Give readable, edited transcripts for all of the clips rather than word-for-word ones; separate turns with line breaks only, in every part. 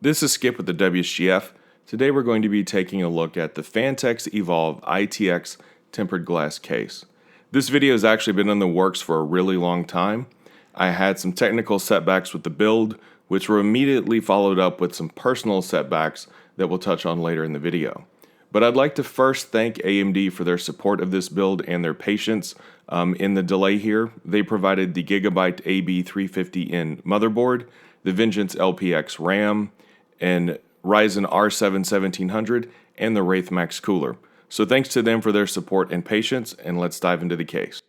This is Skip with the WSGF. Today we're going to be taking a look at the Phanteks Evolv ITX tempered glass case. This video has actually been in the works for a really long time. I had some technical setbacks with the build, which were immediately followed up with some personal setbacks that we'll touch on later in the video. But I'd like to first thank AMD for their support of this build and their patience in the delay here. They provided the Gigabyte AB350N motherboard, the Vengeance LPX RAM, and Ryzen R7 1700, and the Wraith Max cooler. So thanks to them for their support and patience, and let's dive into the case.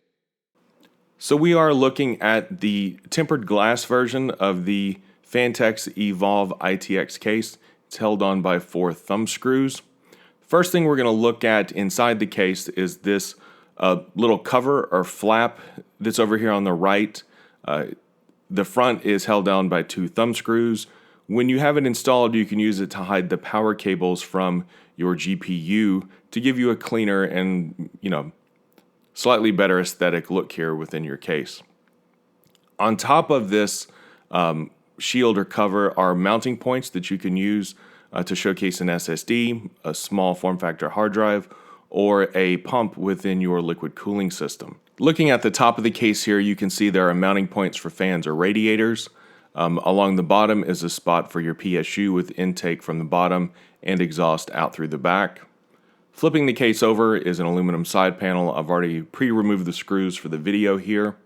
So we are looking at the tempered glass version of the Phanteks Evolv ITX case. It's held on by 4 thumb screws. First thing we're going to look at inside the case is this little cover or flap that's over here on the right. The front is held down by 2 thumb screws. When you have it installed, you can use it to hide the power cables from your GPU to give you a cleaner and, slightly better aesthetic look here within your case. On top of this shield or cover are mounting points that you can use to showcase an SSD, a small form factor hard drive, or a pump within your liquid cooling system. Looking at the top of the case here, you can see there are mounting points for fans or radiators. Along the bottom is a spot for your PSU with intake from the bottom and exhaust out through the back. Flipping the case over is an aluminum side panel. I've already pre-removed the screws for the video here.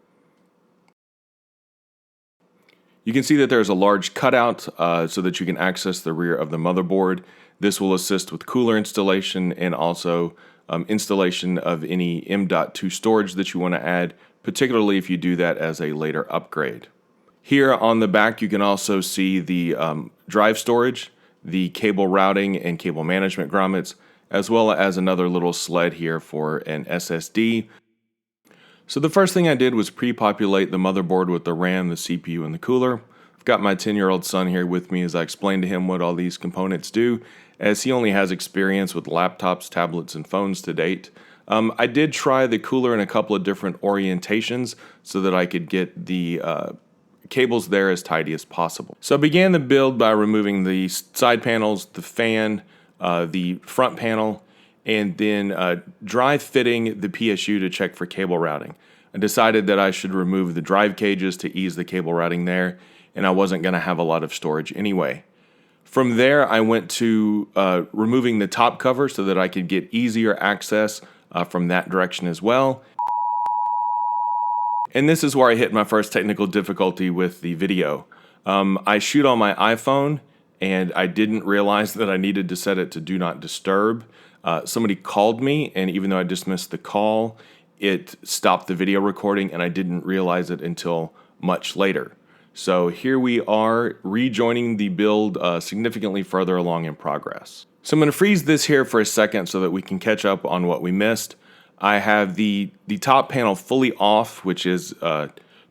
You can see that there's a large cutout so that you can access the rear of the motherboard. This will assist with cooler installation and also installation of any M.2 storage that you want to add, particularly if you do that as a later upgrade. Here on the back, you can also see the drive storage, the cable routing and cable management grommets, as well as another little sled here for an SSD. So the first thing I did was pre-populate the motherboard with the RAM, the CPU, and the cooler. I've got my 10-year-old son here with me as I explain to him what all these components do, as he only has experience with laptops, tablets, and phones to date. I did try the cooler in a couple of different orientations so that I could get the cables there as tidy as possible. So I began the build by removing the side panels, the fan, the front panel, and then dry fitting the PSU to check for cable routing. I decided that I should remove the drive cages to ease the cable routing there, and I wasn't going to have a lot of storage anyway. From there, I went to removing the top cover so that I could get easier access from that direction as well. And this is where I hit my first technical difficulty with the video. I shoot on my iPhone, and I didn't realize that I needed to set it to Do Not Disturb. Somebody called me, and even though I dismissed the call, it stopped the video recording, and I didn't realize it until much later. So here we are rejoining the build significantly further along in progress. So I'm going to freeze this here for a second so that we can catch up on what we missed. I have the top panel fully off, which is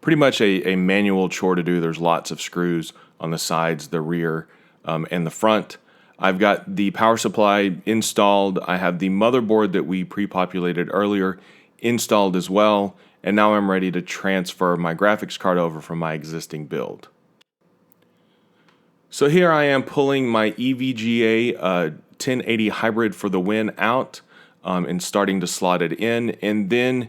pretty much a manual chore to do. There's lots of screws on the sides, the rear, and the front. I've got the power supply installed. I have the motherboard that we pre-populated earlier installed as well. And now I'm ready to transfer my graphics card over from my existing build. So here I am pulling my EVGA 1080 hybrid for the win out. And starting to slot it in, and then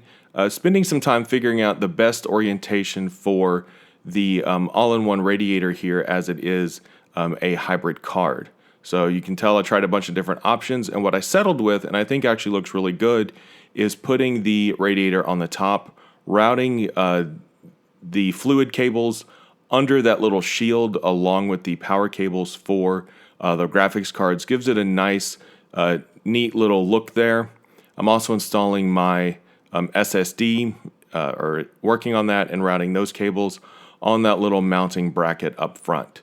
spending some time figuring out the best orientation for the all-in-one radiator here, as it is a hybrid card. So you can tell I tried a bunch of different options, and what I settled with, and I think actually looks really good, is putting the radiator on the top, routing the fluid cables under that little shield along with the power cables for the graphics cards. Gives it a nice neat little look there. I'm also installing my SSD, or working on that and routing those cables on that little mounting bracket up front.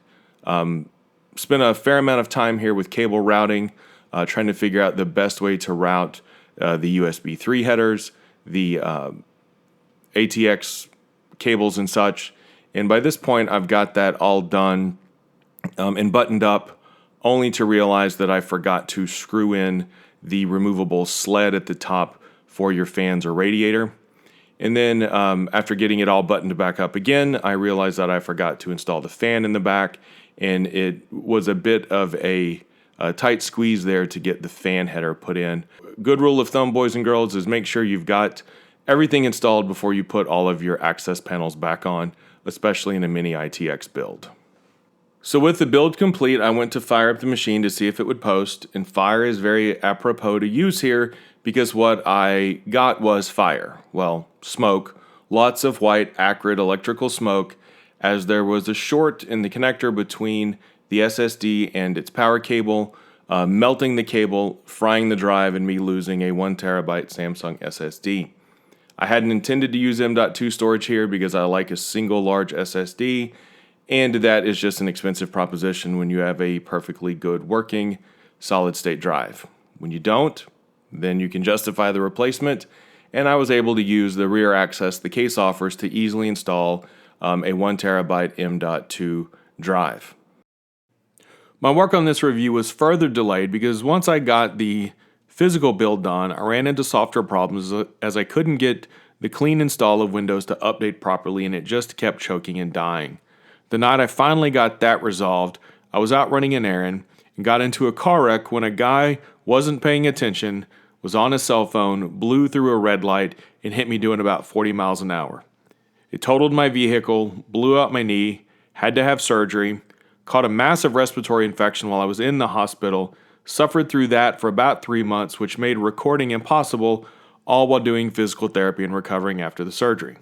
Spent a fair amount of time here with cable routing, trying to figure out the best way to route the USB 3 headers, the ATX cables and such. And by this point, I've got that all done and buttoned up, only to realize that I forgot to screw in the removable sled at the top for your fans or radiator. And then after getting it all buttoned back up again, I realized that I forgot to install the fan in the back, and it was a bit of a tight squeeze there to get the fan header put in. Good rule of thumb, boys and girls, is make sure you've got everything installed before you put all of your access panels back on, especially in a Mini-ITX build. So with the build complete, I went to fire up the machine to see if it would post, and fire is very apropos to use here because what I got was fire. Well, smoke, lots of white, acrid electrical smoke, as there was a short in the connector between the SSD and its power cable, melting the cable, frying the drive, and me losing a 1 terabyte Samsung SSD. I hadn't intended to use M.2 storage here because I like a single large SSD, and that is just an expensive proposition when you have a perfectly good working solid-state drive. When you don't, then you can justify the replacement, and I was able to use the rear access the case offers to easily install a 1 terabyte M.2 drive. My work on this review was further delayed because once I got the physical build done, I ran into software problems as I couldn't get the clean install of Windows to update properly, and it just kept choking and dying. The night I finally got that resolved, I was out running an errand and got into a car wreck when a guy wasn't paying attention, was on his cell phone, blew through a red light, and hit me doing about 40 miles an hour. It totaled my vehicle, blew out my knee, had to have surgery, caught a massive respiratory infection while I was in the hospital, suffered through that for about 3 months, which made recording impossible, all while doing physical therapy and recovering after the surgery.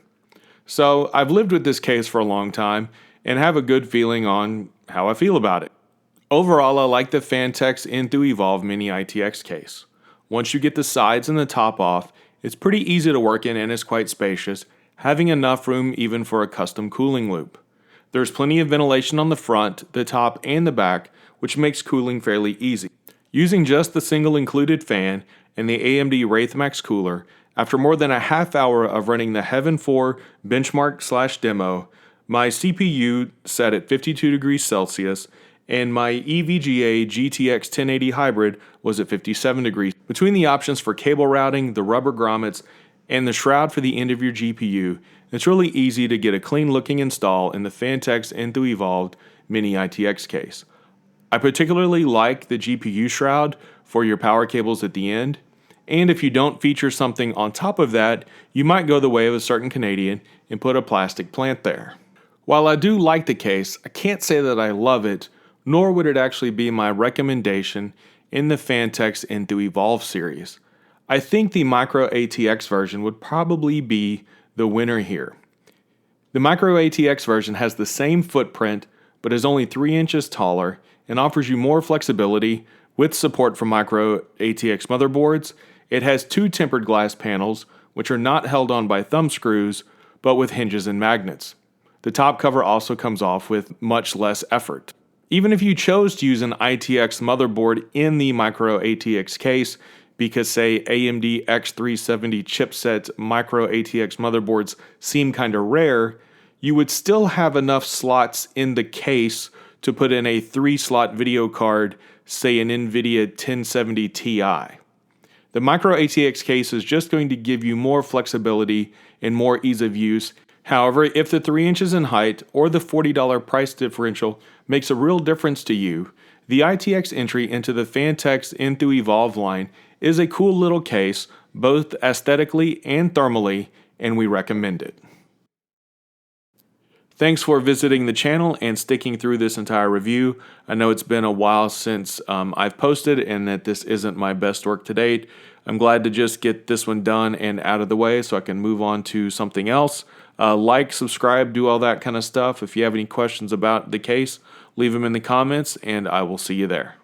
So I've lived with this case for a long time and have a good feeling on how I feel about it. Overall, I like the Phanteks Enthoo Evolv Mini-ITX case. Once you get the sides and the top off, it's pretty easy to work in and is quite spacious, having enough room even for a custom cooling loop. There's plenty of ventilation on the front, the top, and the back, which makes cooling fairly easy. Using just the single included fan and the AMD Wraith Max cooler, after more than a half hour of running the Heaven 4 benchmark/demo, my CPU set at 52 degrees Celsius, and my EVGA GTX 1080 hybrid was at 57 degrees. Between the options for cable routing, the rubber grommets, and the shroud for the end of your GPU, it's really easy to get a clean looking install in the Phanteks Enthoo Evolv Mini-ITX case. I particularly like the GPU shroud for your power cables at the end, and if you don't feature something on top of that, you might go the way of a certain Canadian and put a plastic plant there. While I do like the case, I can't say that I love it, nor would it actually be my recommendation in the Phanteks Enthoo Evolv series. I think the Micro ATX version would probably be the winner here. The Micro ATX version has the same footprint, but is only 3 inches taller and offers you more flexibility with support for Micro ATX motherboards. It has 2 tempered glass panels, which are not held on by thumb screws, but with hinges and magnets. The top cover also comes off with much less effort. Even if you chose to use an ITX motherboard in the Micro ATX case, because say AMD X370 chipset Micro ATX motherboards seem kinda rare, you would still have enough slots in the case to put in a 3-slot video card, say an NVIDIA 1070 Ti. The Micro ATX case is just going to give you more flexibility and more ease of use. However, if the 3 inches in height or the $40 price differential makes a real difference to you, the ITX entry into the Phanteks Enthoo Evolv line is a cool little case, both aesthetically and thermally, and we recommend it. Thanks for visiting the channel and sticking through this entire review. I know it's been a while since I've posted and that this isn't my best work to date. I'm glad to just get this one done and out of the way so I can move on to something else. Like, subscribe, do all that kind of stuff. If you have any questions about the case, leave them in the comments and I will see you there.